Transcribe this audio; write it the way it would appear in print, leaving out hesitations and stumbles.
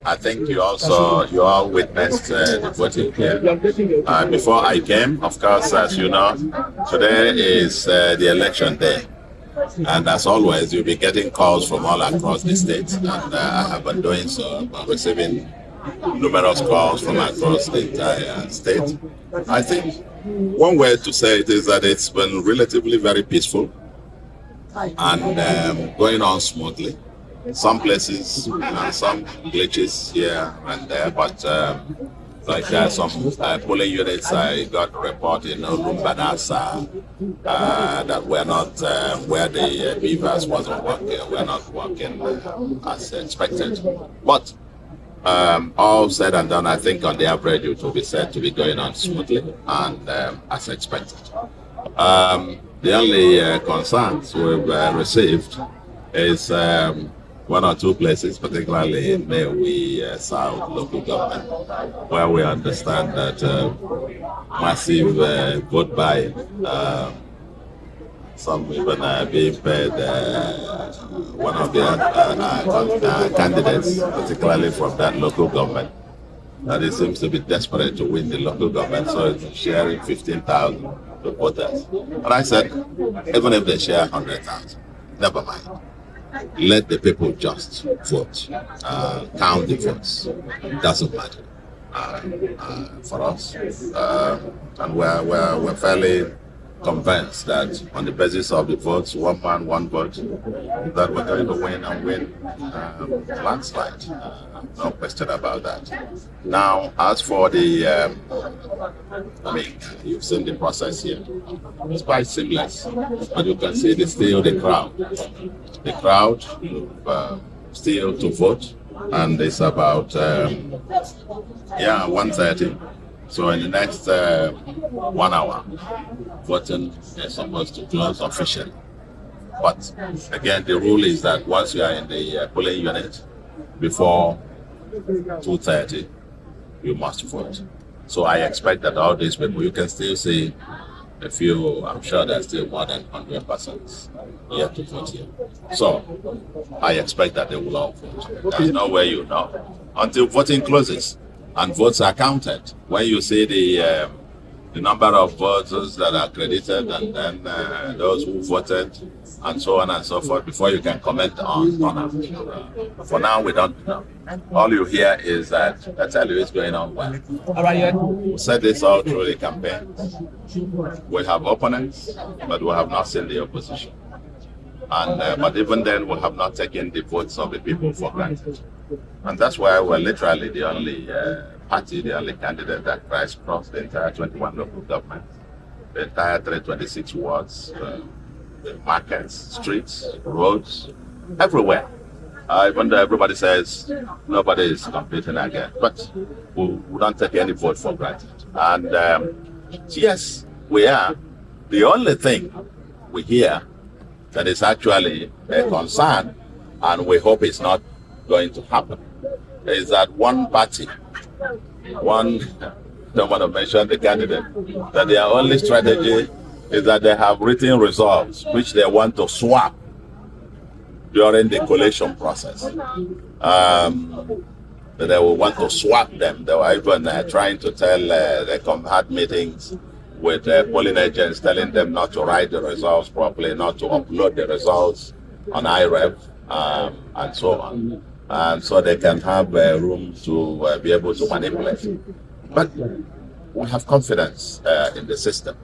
I think you all witnessed the voting here. Before I came, of course, as you know, today is the election day. And as always, you'll be getting calls from all across the state. And I have been doing so, receiving numerous calls from across the entire state. I think one way to say it is that it's been relatively very peaceful and going on smoothly. Some places, some glitches here and there, but some polling units, I got a report in Lumbanasa that we're not where the beavers wasn't working, we're not working as expected. But all said and done, I think on the average it will be said to be going on smoothly and as expected. The only concerns we've received is one or two places, particularly in Mewe South local government, where we understand that massive vote buying, some even being paid one of the candidates, particularly from that local government, that it seems to be desperate to win the local government, so it's sharing 15,000 to voters. But I said, even if they share 100,000, never mind. Let the people just vote, count the votes. It doesn't matter for us, and we're fairly convinced that on the basis of the votes, one man, one vote, that we're going to win and win landslide. No question about that. Now, as for the, you've seen the process here. It's quite seamless, but you can see still the crowd. The crowd still to vote, and it's about 1:30. So in the next 1 hour, voting is supposed to close officially. But again, the rule is that once you are in the polling unit before 2:30, you must vote. So I expect that all these people, you can still see a few, I'm sure there's still more than 100 persons yet to vote here. So I expect that they will all vote. There's no way you know until voting closes and votes are counted. When you see the number of voters that are credited and then those who voted and so on and so forth, before you can comment on it. For now, we don't know. All you hear is that I tell you it's going on well. We said this all through the campaign. We have opponents, but we have not seen the opposition. And but even then, we have not taken the votes of the people for granted. And that's why we're literally the only party, the only candidate that tries across the entire 21 local government, the entire 326 wards, the markets, streets, roads, everywhere. Even though everybody says nobody is competing again, but we don't take any vote for granted. And yes, we are. The only thing we hear that is actually a concern, and we hope it's not going to happen, is that one party, don't want to mention the candidate, that their only strategy is that they have written results which they want to swap during the collation process. They will want to swap them. They were even trying to tell, they had meetings with polling agents telling them not to write the results properly, not to upload the results on IREV, and so on. And so they can have room to be able to manipulate. But we have confidence in the system.